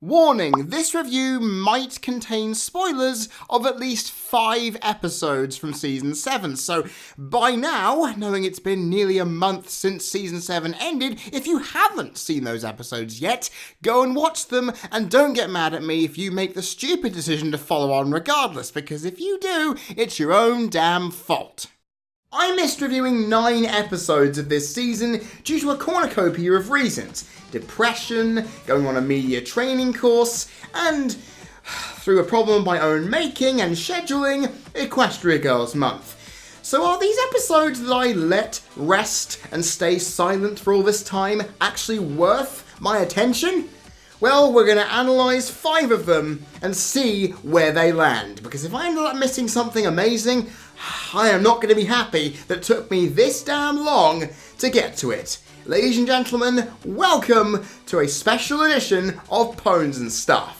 Warning, this review might contain spoilers of at least 5 episodes from Season 7, so by now, knowing it's been nearly a month since Season 7 ended, if you haven't seen those episodes yet, go and watch them, and don't get mad at me if you make the stupid decision to follow on regardless, because if you do, it's your own damn fault. I missed reviewing 9 episodes of this season due to a cornucopia of reasons. Depression, going on a media training course, and through a problem of my own making and scheduling, Equestria Girls Month. So are these episodes that I let rest and stay silent for all this time actually worth my attention? Well, we're going to analyse 5 of them and see where they land, because if I end up missing something amazing, I am not going to be happy that it took me this damn long to get to it. Ladies and gentlemen, welcome to a special edition of Pones N Stuff.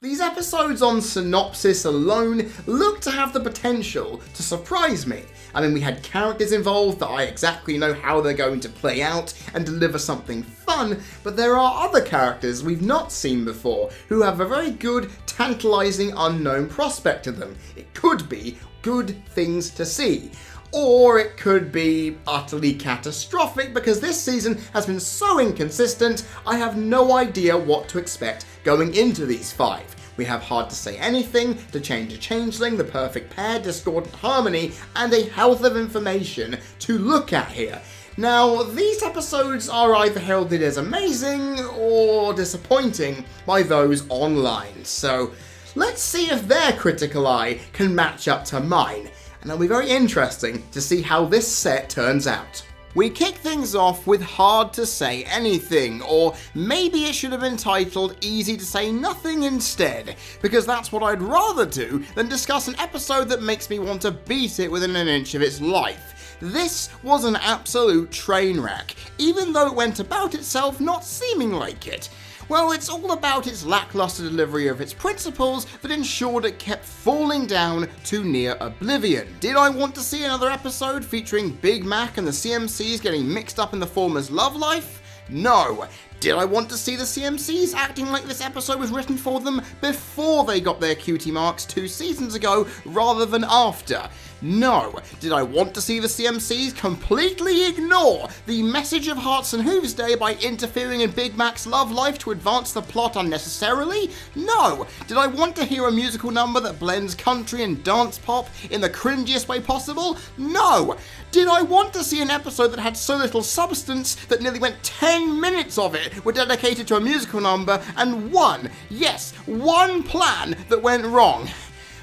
These episodes on synopsis alone look to have the potential to surprise me. I mean, we had characters involved that I exactly know how they're going to play out and deliver something fun, but there are other characters we've not seen before who have a very good, tantalising unknown prospect to them. It could be good things to see. Or it could be utterly catastrophic because this season has been so inconsistent, I have no idea what to expect going into these 5. We have Hard to Say Anything, To Change a Changeling, The Perfect Pair, Discordant Harmony, and a health of information to look at here. Now, these episodes are either heralded as amazing or disappointing by those online, so let's see if their critical eye can match up to mine. And it'll be very interesting to see how this set turns out. We kick things off with Hard to Say Anything, or maybe it should have been titled Easy to Say Nothing instead, because that's what I'd rather do than discuss an episode that makes me want to beat it within an inch of its life. This was an absolute train wreck, even though it went about itself not seeming like it. Well, it's all about its lackluster delivery of its principles that ensured it kept falling down to near oblivion. Did I want to see another episode featuring Big Mac and the CMCs getting mixed up in the former's love life? No. Did I want to see the CMCs acting like this episode was written for them before they got their cutie marks 2 seasons ago rather than after? No. Did I want to see the CMCs completely ignore the message of Hearts and Hooves Day by interfering in Big Mac's love life to advance the plot unnecessarily? No. Did I want to hear a musical number that blends country and dance pop in the cringiest way possible? No. Did I want to see an episode that had so little substance that nearly went 10 minutes of it were dedicated to a musical number and one plan that went wrong?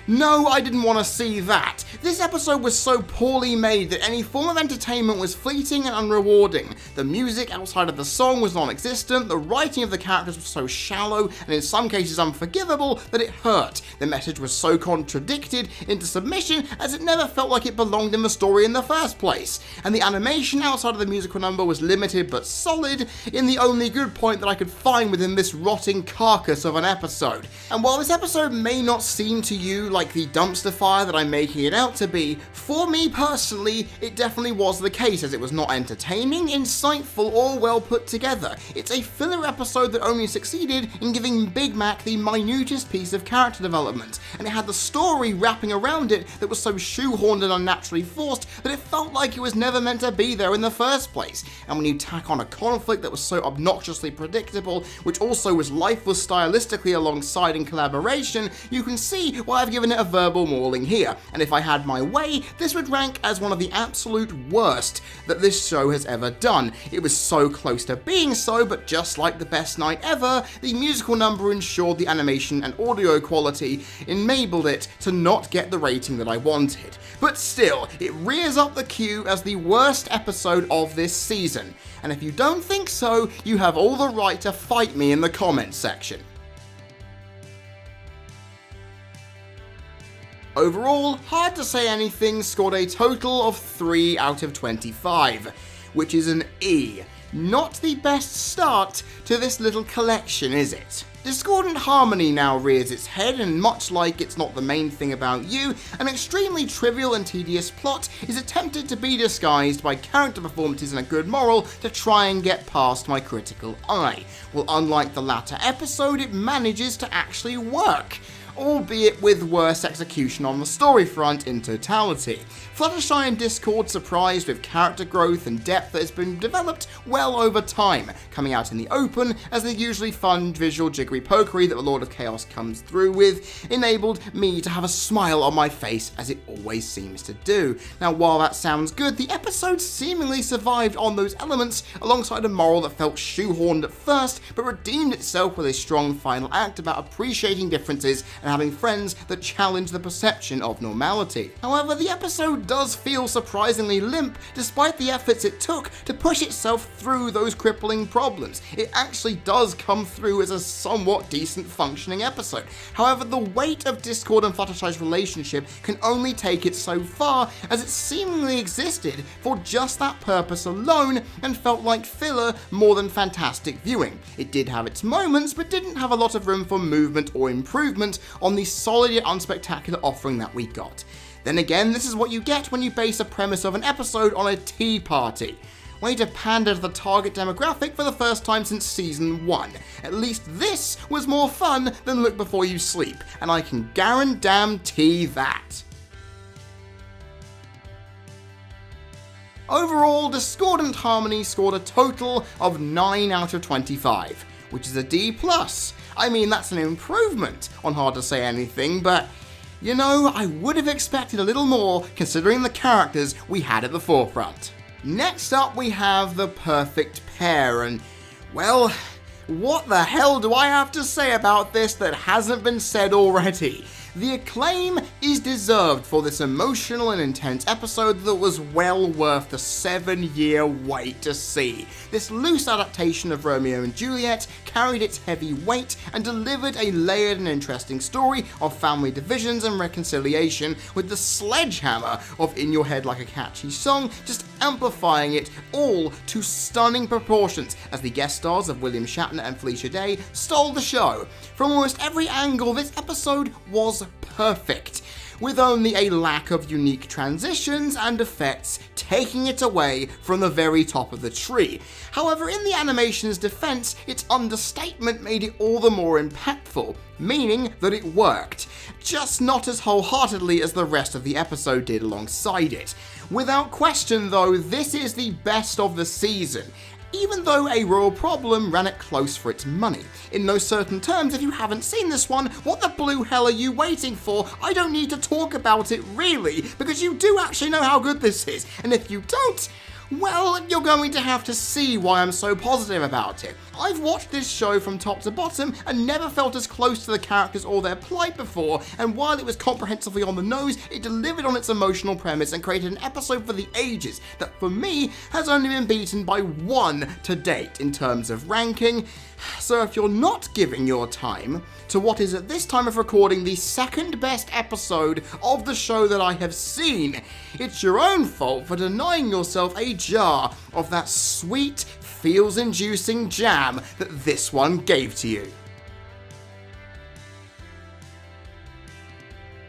No, I didn't want to see that. This episode was so poorly made that any form of entertainment was fleeting and unrewarding. The music outside of the song was non-existent, the writing of the characters was so shallow and in some cases unforgivable that it hurt. The message was so contradicted into submission as it never felt like it belonged in the story in the first place. And the animation outside of the musical number was limited but solid in the only good point that I could find within this rotting carcass of an episode. And while this episode may not seem to you like the dumpster fire that I'm making it out to be, for me personally, it definitely was the case, as it was not entertaining, insightful, or well put together. It's a filler episode that only succeeded in giving Big Mac the minutest piece of character development, and it had the story wrapping around it that was so shoehorned and unnaturally forced that it felt like it was never meant to be there in the first place. And when you tack on a conflict that was so obnoxiously predictable, which also was lifeless stylistically alongside in collaboration, you can see why I've given it a verbal mauling here, and if I had my way, this would rank as one of the absolute worst that this show has ever done. It was so close to being so, but just like The Best Night Ever, the musical number ensured the animation and audio quality enabled it to not get the rating that I wanted. But still, it rears up the queue as the worst episode of this season, and if you don't think so, you have all the right to fight me in the comments section. Overall, Hard to Say Anything scored a total of 3 out of 25, which is an E. Not the best start to this little collection, is it? Discordant harmony now rears its head, and much like It's Not the Main Thing About You, an extremely trivial and tedious plot is attempted to be disguised by character performances and a good moral to try and get past my critical eye. Well, unlike the latter episode, it manages to actually work, albeit with worse execution on the story front in totality. Fluttershy and Discord surprised with character growth and depth that has been developed well over time, coming out in the open as the usually fun visual jiggery pokery that the Lord of Chaos comes through with, enabled me to have a smile on my face as it always seems to do. Now, while that sounds good, the episode seemingly survived on those elements alongside a moral that felt shoehorned at first, but redeemed itself with a strong final act about appreciating differences and having friends that challenge the perception of normality. However, the episode does feel surprisingly limp despite the efforts it took to push itself through those crippling problems. It actually does come through as a somewhat decent functioning episode. However, the weight of Discord and Fluttershy's relationship can only take it so far, as it seemingly existed for just that purpose alone and felt like filler more than fantastic viewing. It did have its moments, but didn't have a lot of room for movement or improvement on the solid yet unspectacular offering that we got. Then again, this is what you get when you base a premise of an episode on a tea party. Way to pander to the target demographic for the first time since season 1. At least this was more fun than Look Before You Sleep, and I can guarantee that. Overall, Discordant Harmony scored a total of 9 out of 25, which is a D+. I mean, that's an improvement on Hard to Say Anything, but you know, I would have expected a little more considering the characters we had at the forefront. Next up, we have The Perfect Pair, and well, what the hell do I have to say about this that hasn't been said already? The acclaim is deserved for this emotional and intense episode that was well worth the 7-year wait to see. This loose adaptation of Romeo and Juliet carried its heavy weight and delivered a layered and interesting story of family divisions and reconciliation, with the sledgehammer of In Your Head Like a Catchy Song just amplifying it all to stunning proportions as the guest stars of William Shatner and Felicia Day stole the show. From almost every angle, this episode was perfect, with only a lack of unique transitions and effects taking it away from the very top of the tree. However, in the animation's defense, its understatement made it all the more impactful, meaning that it worked, just not as wholeheartedly as the rest of the episode did alongside it. Without question though, this is the best of the season, even though A Royal Problem ran it close for its money. In no certain terms, if you haven't seen this one, what the blue hell are you waiting for? I don't need to talk about it really, because you do actually know how good this is, and if you don't, well, you're going to have to see why I'm so positive about it. I've watched this show from top to bottom and never felt as close to the characters or their plight before, and while it was comprehensively on the nose, it delivered on its emotional premise and created an episode for the ages that, for me, has only been beaten by one to date in terms of ranking. So if you're not giving your time to what is at this time of recording the second best episode of the show that I have seen, it's your own fault for denying yourself a jar of that sweet, feels-inducing jam that this one gave to you.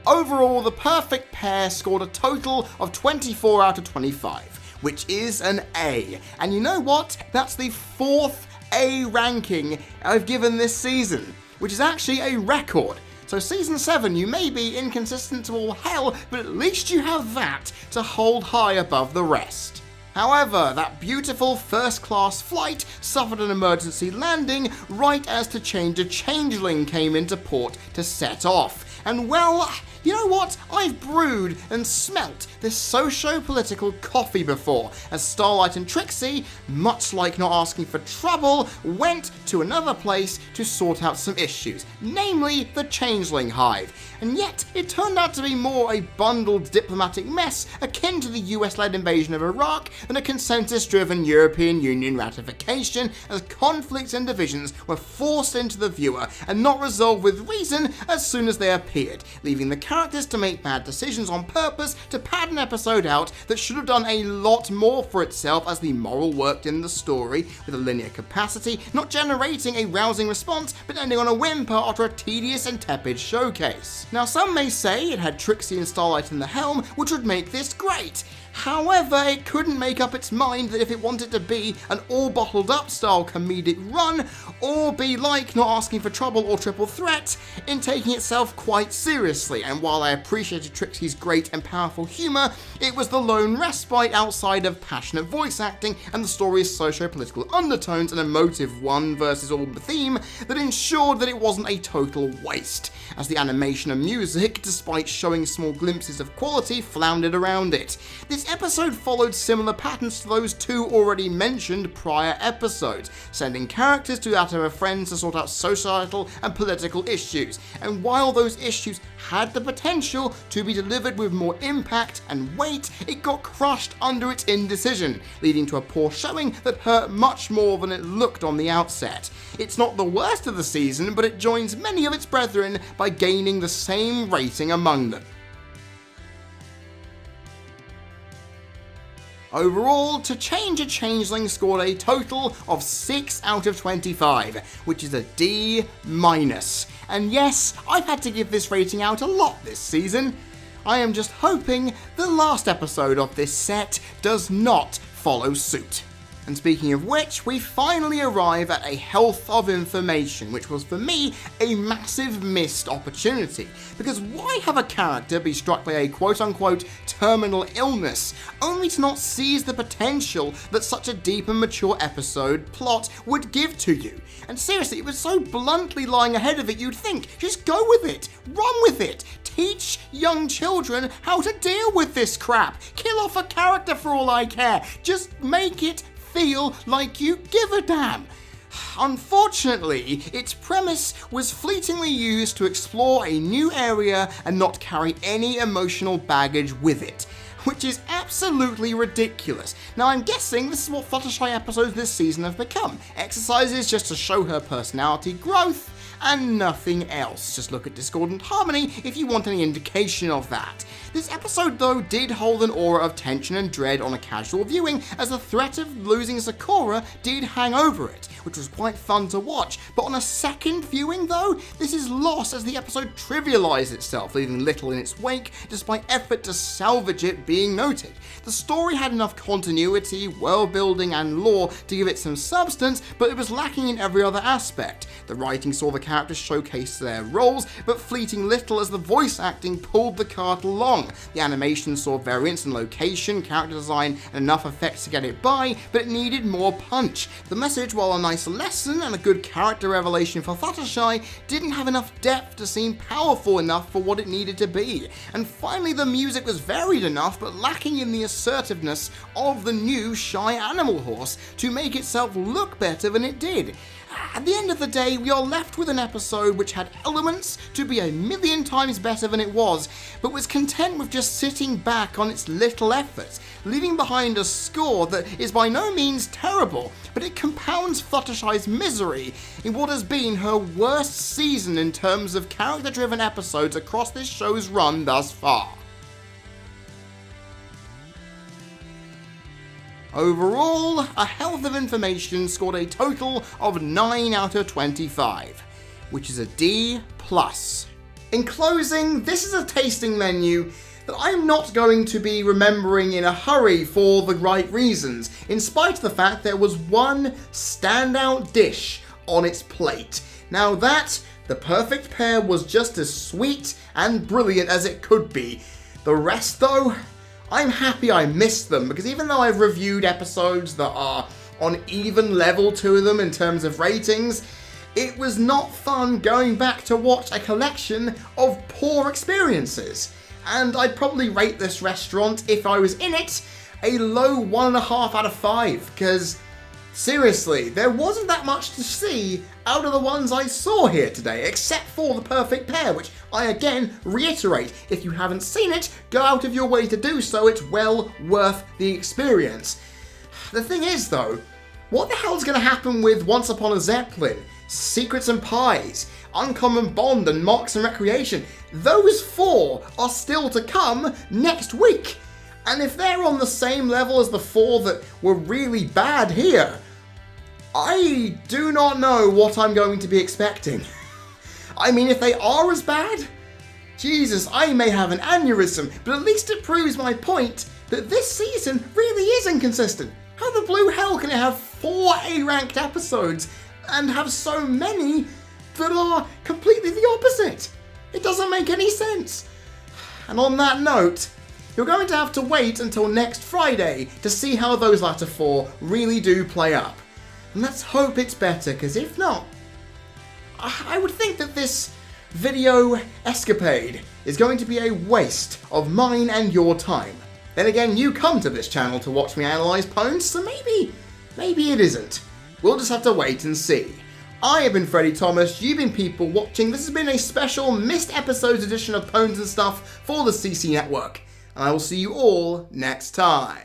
Overall, The Perfect Pair scored a total of 24 out of 25, which is an A. And you know what? That's the 4th A ranking I've given this season, which is actually a record. So season 7, you may be inconsistent to all hell, but at least you have that to hold high above the rest. However, that beautiful first-class flight suffered an emergency landing right as Changeling came into port to set off. And well, you know what? I've brewed and smelt this socio-political coffee before, as Starlight and Trixie, much like not asking for trouble, went to another place to sort out some issues, namely the Changeling Hive. And yet, it turned out to be more a bundled diplomatic mess akin to the US-led invasion of Iraq than a consensus-driven European Union ratification, as conflicts and divisions were forced into the viewer and not resolved with reason as soon as they appeared, leaving the characters to make bad decisions on purpose to pad an episode out that should have done a lot more for itself, as the moral worked in the story with a linear capacity, not generating a rousing response but ending on a whimper after a tedious and tepid showcase. Now, some may say it had Trixie and Starlight in the helm, which would make this great. However, it couldn't make up its mind that if it wanted to be an all-bottled-up style comedic run, or be like Not Asking for Trouble or Triple Threat, in taking itself quite seriously. And while I appreciated Trixie's great and powerful humour, it was the lone respite outside of passionate voice acting and the story's socio-political undertones and emotive one versus all theme that ensured that it wasn't a total waste, as the animation and music, despite showing small glimpses of quality, floundered around it. This episode followed similar patterns to those two already mentioned prior episodes, sending characters to that of their friends to sort out societal and political issues, and while those issues had the potential to be delivered with more impact and weight, it got crushed under its indecision, leading to a poor showing that hurt much more than it looked on the outset. It's not the worst of the season, but it joins many of its brethren by gaining the same rating among them. Overall, To Change a Changeling scored a total of 6 out of 25, which is a D-. And yes, I've had to give this rating out a lot this season. I am just hoping the last episode of this set does not follow suit. And speaking of which, we finally arrive at a health of information, which was for me a massive missed opportunity. Because why have a character be struck by a quote-unquote terminal illness, only to not seize the potential that such a deep and mature episode plot would give to you? And seriously, it was so bluntly lying ahead of it, you'd think, just go with it, run with it, teach young children how to deal with this crap, kill off a character for all I care, just make it feel like you give a damn. Unfortunately, its premise was fleetingly used to explore a new area and not carry any emotional baggage with it, which is absolutely ridiculous. Now, I'm guessing this is what Fluttershy episodes this season have become. Exercises just to show her personality growth and nothing else. Just look at Discordant Harmony if you want any indication of that. This episode, though, did hold an aura of tension and dread on a casual viewing, as the threat of losing Sakura did hang over it, which was quite fun to watch. But on a second viewing, though, this is lost as the episode trivialized itself, leaving little in its wake, despite effort to salvage it being noted. The story had enough continuity, world building, and lore to give it some substance, but it was lacking in every other aspect. The writing saw the characters showcase their roles, but fleeting little as the voice acting pulled the cart along. The animation saw variance in location, character design, and enough effects to get it by, but it needed more punch. The message, while a nice lesson and a good character revelation for Fluttershy, didn't have enough depth to seem powerful enough for what it needed to be. And finally, the music was varied enough, but lacking in the assertiveness of the new Shy Animal Horse to make itself look better than it did. At the end of the day, we are left with an episode which had elements to be a million times better than it was, but was content with just sitting back on its little efforts, leaving behind a score that is by no means terrible, but it compounds Fluttershy's misery in what has been her worst season in terms of character-driven episodes across this show's run thus far. Overall, A Health of Information scored a total of 9 out of 25, which is a D+. In closing, this is a tasting menu that I'm not going to be remembering in a hurry for the right reasons, in spite of the fact there was one standout dish on its plate. Now that, the perfect pair, was just as sweet and brilliant as it could be. The rest, though, I'm happy I missed them, because even though I've reviewed episodes that are on even level to them in terms of ratings, it was not fun going back to watch a collection of poor experiences. And I'd probably rate this restaurant, if I was in it, a low 1.5 out of 5, because seriously, there wasn't that much to see out of the ones I saw here today, except for the perfect pair, which I again reiterate, if you haven't seen it, go out of your way to do so, it's well worth the experience. The thing is, though, what the hell's going to happen with Once Upon a Zeppelin, Secrets and Pies, Uncommon Bond, and Marks and Recreation? Those 4 are still to come next week. And if they're on the same level as the 4 that were really bad here, I do not know what I'm going to be expecting. I mean, if they are as bad, Jesus, I may have an aneurysm, but at least it proves my point that this season really is inconsistent. How the blue hell can it have 4 A-ranked episodes and have so many that are completely the opposite? It doesn't make any sense. And on that note, you're going to have to wait until next Friday to see how those latter 4 really do play up. And let's hope it's better, because if not, I would think that this video escapade is going to be a waste of mine and your time. Then again, you come to this channel to watch me analyse Pones, so maybe it isn't. We'll just have to wait and see. I have been Freddie Thomas, you've been people watching. This has been a special missed episodes edition of Pones and Stuff for the CC Network. And I will see you all next time.